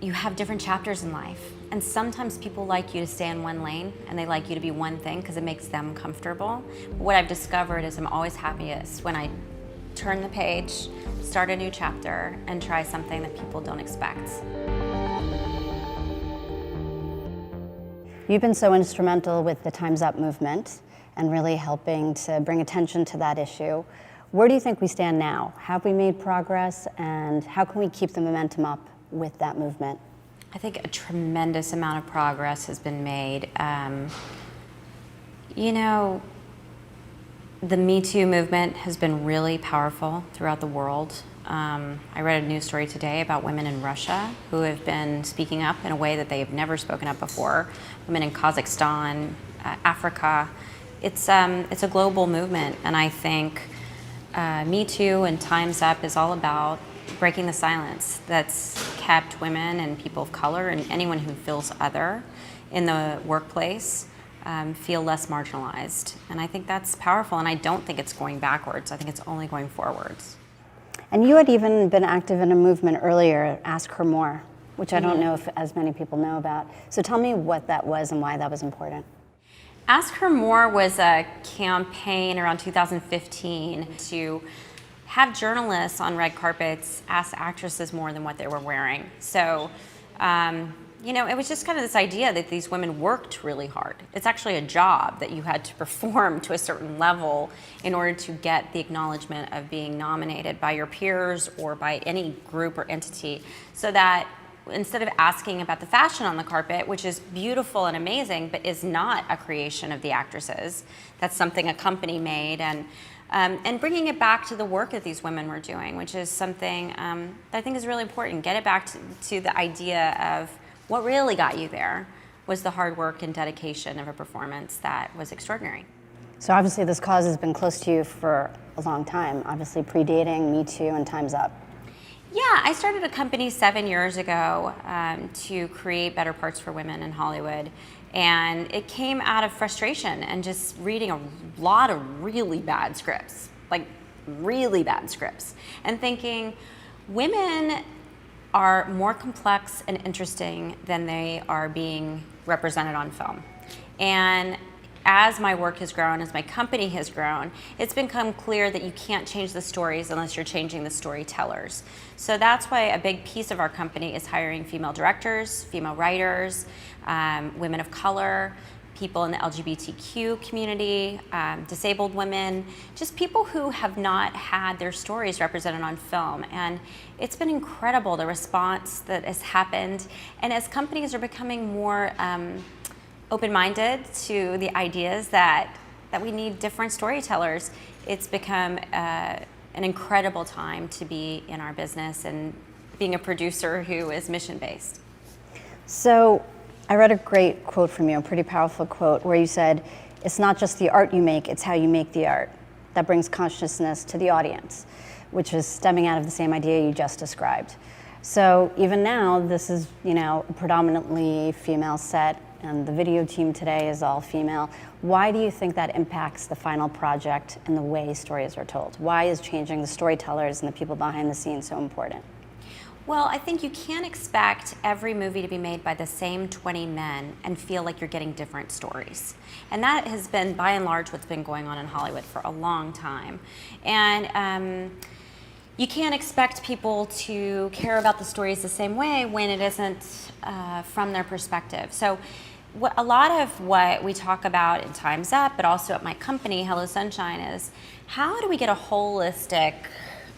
you have different chapters in life. And sometimes people like you to stay in one lane and they like you to be one thing because it makes them comfortable. But what I've discovered is I'm always happiest when I turn the page, start a new chapter, and try something that people don't expect. You've been so instrumental with the Time's Up movement and really helping to bring attention to that issue. Where do you think we stand now? Have we made progress, and how can we keep the momentum up with that movement? I think a tremendous amount of progress has been made. You know, the Me Too movement has been really powerful throughout the world. I read a news story today about women in Russia who have been speaking up in a way that they have never spoken up before. Women in Kazakhstan, Africa. It's a global movement, and I think Me Too and Time's Up is all about breaking the silence that's kept women and people of color and anyone who feels other in the workplace feel less marginalized. And I think that's powerful, and I don't think it's going backwards. I think it's only going forwards. And you had even been active in a movement earlier, Ask Her More, which I don't know if as many people know about. So tell me what that was and why that was important. Ask Her More was a campaign around 2015 to have journalists on red carpets ask actresses more than what they were wearing. So, you know, it was just kind of this idea that these women worked really hard. It's actually a job that you had to perform to a certain level in order to get the acknowledgement of being nominated by your peers or by any group or entity, so that instead of asking about the fashion on the carpet, which is beautiful and amazing, but is not a creation of the actresses, that's something a company made, and bringing it back to the work that these women were doing, which is something that I think is really important. Get it back to the idea of what really got you there was the hard work and dedication of a performance that was extraordinary. So obviously this cause has been close to you for a long time, obviously predating Me Too and Time's Up. Yeah, I started a company 7 years ago to create better parts for women in Hollywood. And it came out of frustration and just reading a lot of really bad scripts, like really bad scripts, and thinking women are more complex and interesting than they are being represented on film. And as my work has grown, as my company has grown, it's become clear that you can't change the stories unless you're changing the storytellers. So that's why a big piece of our company is hiring female directors, female writers, women of color, people in the LGBTQ community, disabled women, just people who have not had their stories represented on film. And it's been incredible, the response that has happened. And as companies are becoming more open-minded to the ideas that we need different storytellers, it's become an incredible time to be in our business and being a producer who is mission-based. So I read a great quote from you, a pretty powerful quote, where you said, "It's not just the art you make, it's how you make the art that brings consciousness to the audience," which is stemming out of the same idea you just described. So even now, this is, you know, a predominantly female set, and the video team today is all female. Why do you think that impacts the final project and the way stories are told? Why is changing the storytellers and the people behind the scenes so important? Well, I think you can't expect every movie to be made by the same 20 men and feel like you're getting different stories. And that has been, by and large, what's been going on in Hollywood for a long time. And you can't expect people to care about the stories the same way when it isn't from their perspective. So a lot of what we talk about in Time's Up, but also at my company, Hello Sunshine, is how do we get a holistic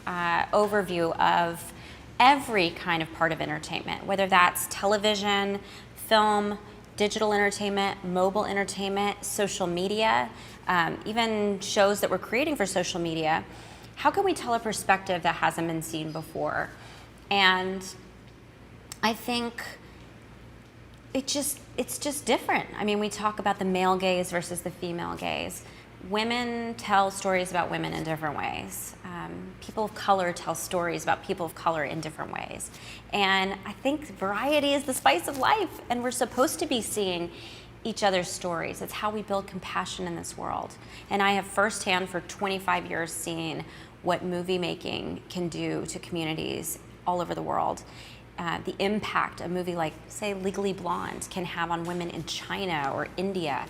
overview of every kind of part of entertainment, whether that's television, film, digital entertainment, mobile entertainment, social media, even shows that we're creating for social media. How can we tell a perspective that hasn't been seen before? And I think it's just different. I mean, we talk about the male gaze versus the female gaze. Women tell stories about women in different ways. People of color tell stories about people of color in different ways. And I think variety is the spice of life, and we're supposed to be seeing each other's stories. It's how we build compassion in this world. And I have firsthand for 25 years seen what movie making can do to communities all over the world. the impact a movie like, say, Legally Blonde can have on women in China or India.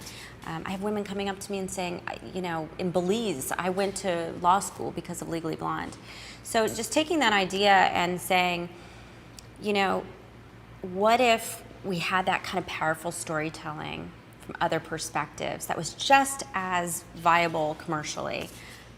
I have women coming up to me and saying, in Belize, I went to law school because of Legally Blonde. So just taking that idea and saying, what if we had that kind of powerful storytelling from other perspectives that was just as viable commercially?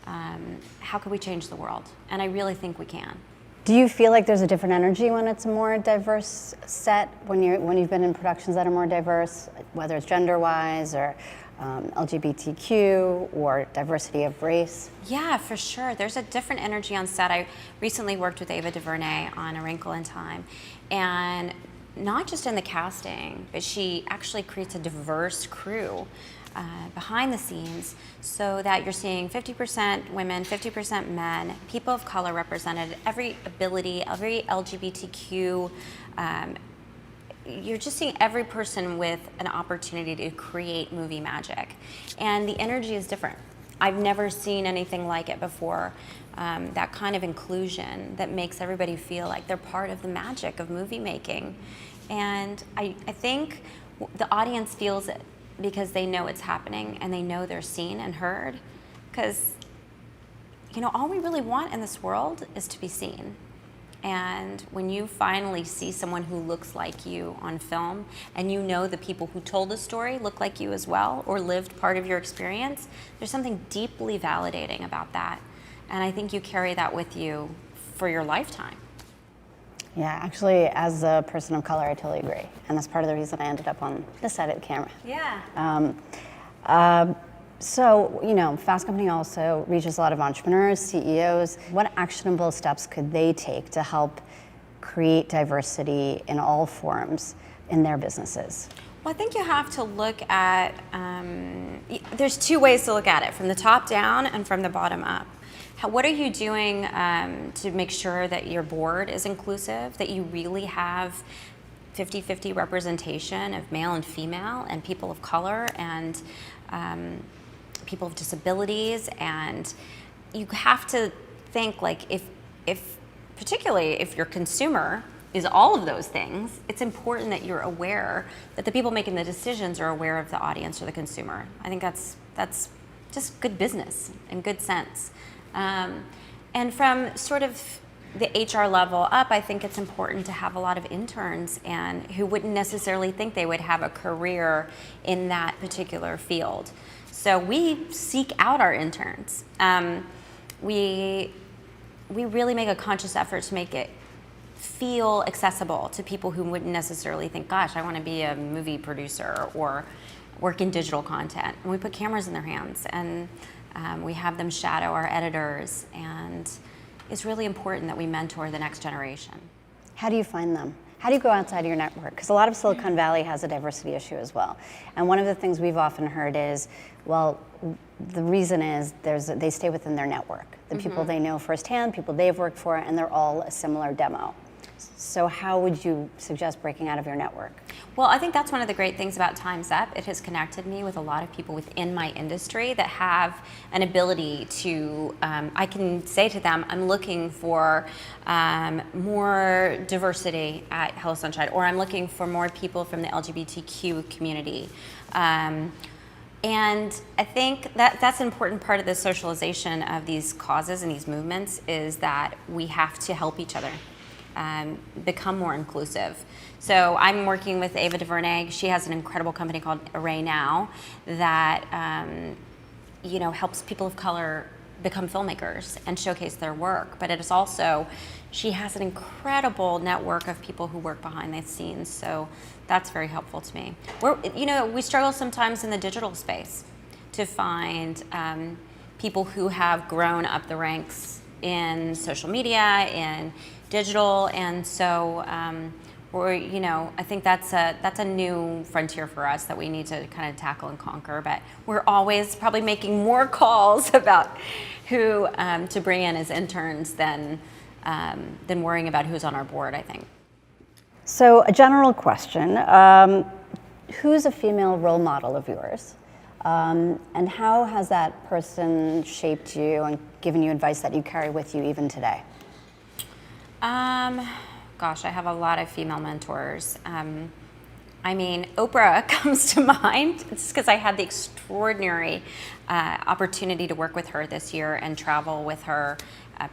How could we change the world? And I really think we can. Do you feel like there's a different energy when it's a more diverse set, when you've been in productions that are more diverse, whether it's gender-wise or LGBTQ or diversity of race? Yeah, for sure. There's a different energy on set. I recently worked with Ava DuVernay on A Wrinkle in Time, and not just in the casting, but she actually creates a diverse crew behind the scenes, so that you're seeing 50% women, 50% men, people of color represented, every ability, every LGBTQ. You're just seeing every person with an opportunity to create movie magic. And the energy is different. I've never seen anything like it before. That kind of inclusion that makes everybody feel like they're part of the magic of movie making. And I think the audience feels it because they know it's happening and they know they're seen and heard. Because, all we really want in this world is to be seen. And when you finally see someone who looks like you on film, and the people who told the story look like you as well, or lived part of your experience, there's something deeply validating about that. And I think you carry that with you for your lifetime. Yeah, actually, as a person of color, I totally agree. And that's part of the reason I ended up on this side of the camera. Yeah. So, Fast Company also reaches a lot of entrepreneurs, CEOs. What actionable steps could they take to help create diversity in all forms in their businesses? Well, I think you have to look at, there's two ways to look at it, from the top down and from the bottom up. What are you doing to make sure that your board is inclusive, that you really have 50-50 representation of male and female and people of color and people with disabilities? And you have to think, like, if particularly if your consumer is all of those things, it's important that you're aware that the people making the decisions are aware of the audience or the consumer. I think that's just good business and good sense. And from sort of the HR level up, I think it's important to have a lot of interns and who wouldn't necessarily think they would have a career in that particular field. So we seek out our interns. We really make a conscious effort to make it feel accessible to people who wouldn't necessarily think, gosh, I want to be a movie producer or work in digital content. And we put cameras in their hands, and we have them shadow our editors, and it's really important that we mentor the next generation. How do you find them? How do you go outside of your network? Because a lot of Silicon Valley has a diversity issue as well. And one of the things we've often heard is, well, the reason is they stay within their network. The people they know firsthand, people they've worked for, and they're all a similar demo. So how would you suggest breaking out of your network? Well, I think that's one of the great things about Time's Up. It has connected me with a lot of people within my industry that have an ability to, I can say to them, I'm looking for more diversity at Hello Sunshine, or I'm looking for more people from the LGBTQ community. And I think that's an important part of the socialization of these causes and these movements, is that we have to help each other become more inclusive. So I'm working with Ava DuVernay. She has an incredible company called Array Now that helps people of color become filmmakers and showcase their work. But it is also, she has an incredible network of people who work behind the scenes. So that's very helpful to me. We struggle sometimes in the digital space to find people who have grown up the ranks in social media, in digital, and so I think that's a new frontier for us that we need to kind of tackle and conquer. But we're always probably making more calls about who to bring in as interns than worrying about who's on our board, I think. So a general question, who's a female role model of yours? And how has that person shaped you and given you advice that you carry with you even today? Gosh, I have a lot of female mentors. I mean, Oprah comes to mind. It's because I had the extraordinary opportunity to work with her this year and travel with her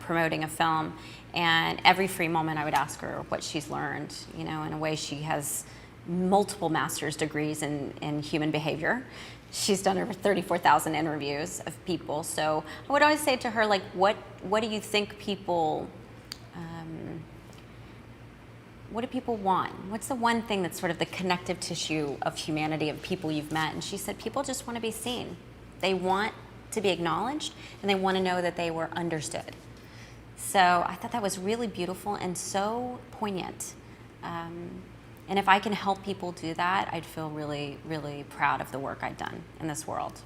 promoting a film. And every free moment I would ask her what she's learned. You know, in a way, she has multiple master's degrees in human behavior. She's done over 34,000 interviews of people. So I would always say to her, like, what do you think people, what do people want? What's the one thing that's sort of the connective tissue of humanity, of people you've met? And she said, people just want to be seen. They want to be acknowledged, and they want to know that they were understood. So I thought that was really beautiful and so poignant. And if I can help people do that, I'd feel really, really proud of the work I've done in this world.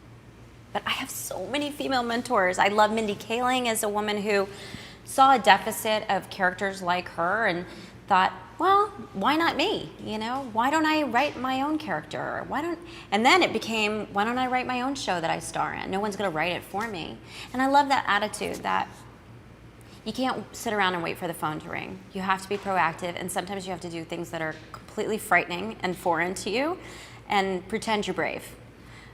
But I have so many female mentors. I love Mindy Kaling as a woman who saw a deficit of characters like her and thought, well, why not me? You know, why don't I write my own character? And then it became, why don't I write my own show that I star in? No one's gonna write it for me. And I love that attitude that you can't sit around and wait for the phone to ring. You have to be proactive, and sometimes you have to do things that are completely frightening and foreign to you and pretend you're brave.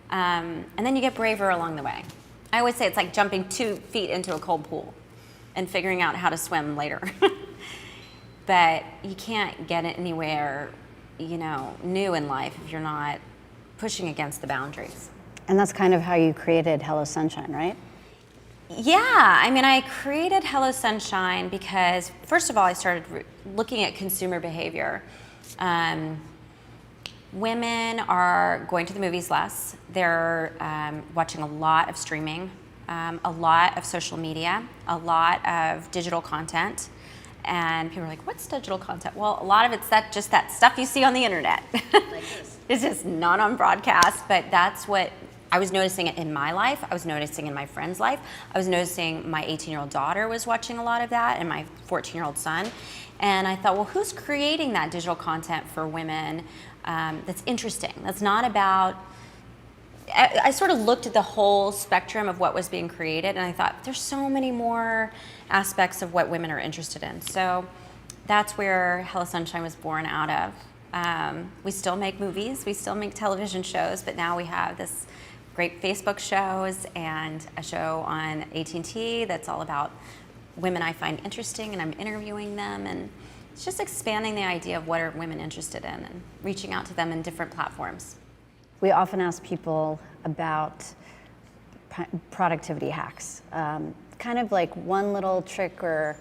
And then you get braver along the way. I always say it's like jumping 2 feet into a cold pool and figuring out how to swim later. But you can't get anywhere, you know, new in life if you're not pushing against the boundaries. And that's kind of how you created Hello Sunshine, right? Yeah, I mean, I created Hello Sunshine because, first of all, I started looking at consumer behavior. Women are going to the movies less. They're watching a lot of streaming, a lot of social media, a lot of digital content. And people are like, what's digital content? Well, a lot of it's just that stuff you see on the internet. Like this. It's just not on broadcast, but that's what I was noticing it in my life. I was noticing in my friend's life. I was noticing my 18-year-old daughter was watching a lot of that, and my 14-year-old son. And I thought, well, who's creating that digital content for women that's interesting? That's not about, I sort of looked at the whole spectrum of what was being created, and I thought, there's so many more aspects of what women are interested in. So that's where Hello Sunshine was born out of. We still make movies, we still make television shows, but now we have this great Facebook shows and a show on AT&T that's all about women I find interesting, and I'm interviewing them, and it's just expanding the idea of what are women interested in and reaching out to them in different platforms. We often ask people about productivity hacks, kind of like one little trick or,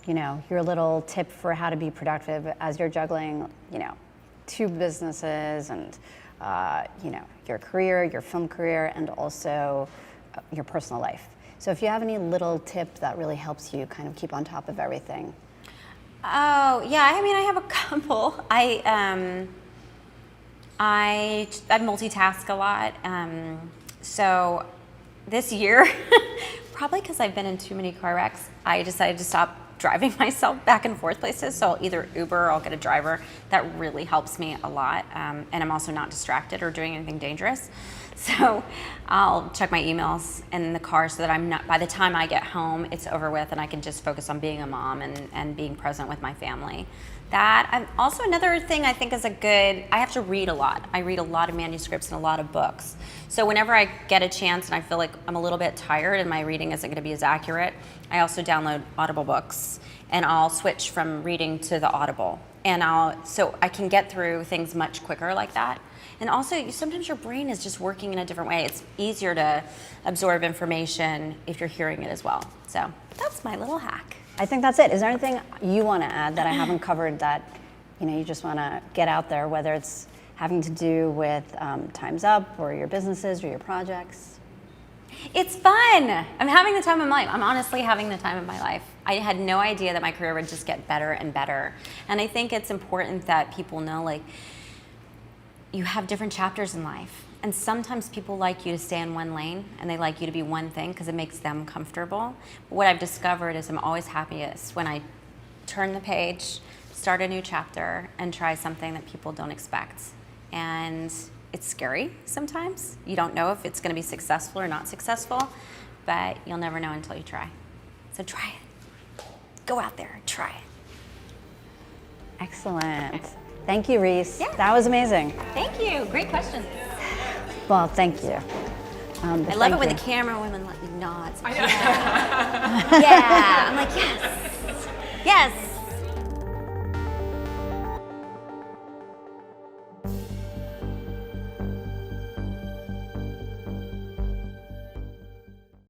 you know, your little tip for how to be productive as you're juggling, you know, 2 businesses and, you know, your career, your film career, and also your personal life. So if you have any little tip that really helps you kind of keep on top of everything. Oh, yeah, I mean, I have a couple. I multitask a lot. So this year, probably because I've been in too many car wrecks, I decided to stop driving myself back and forth places. So I'll either Uber or I'll get a driver. That really helps me a lot. And I'm also not distracted or doing anything dangerous. So I'll check my emails in the car so that I'm not, by the time I get home, it's over with and I can just focus on being a mom and being present with my family. That, also another thing I think is I have to read a lot. I read a lot of manuscripts and a lot of books. So whenever I get a chance and I feel like I'm a little bit tired and my reading isn't going to be as accurate, I also download Audible books and I'll switch from reading to the Audible. So I can get through things much quicker like that. And also, sometimes your brain is just working in a different way. It's easier to absorb information if you're hearing it as well. So that's my little hack. I think that's it. Is there anything you want to add that I haven't covered that, you know, you just want to get out there, whether it's having to do with Time's Up or your businesses or your projects? It's fun. I'm having the time of my life. I'm honestly having the time of my life. I had no idea that my career would just get better and better. And I think it's important that people know, like, you have different chapters in life. And sometimes people like you to stay in one lane and they like you to be one thing because it makes them comfortable. But what I've discovered is I'm always happiest when I turn the page, start a new chapter, and try something that people don't expect. And it's scary sometimes. You don't know if it's going to be successful or not successful, but you'll never know until you try. So try it. Go out there, try it. Excellent. Thank you, Reese. Yeah. That was amazing. Thank you. Great questions. Well, thank you. I love it when the camera women let me nod. Yeah. Yeah. I'm like, yes.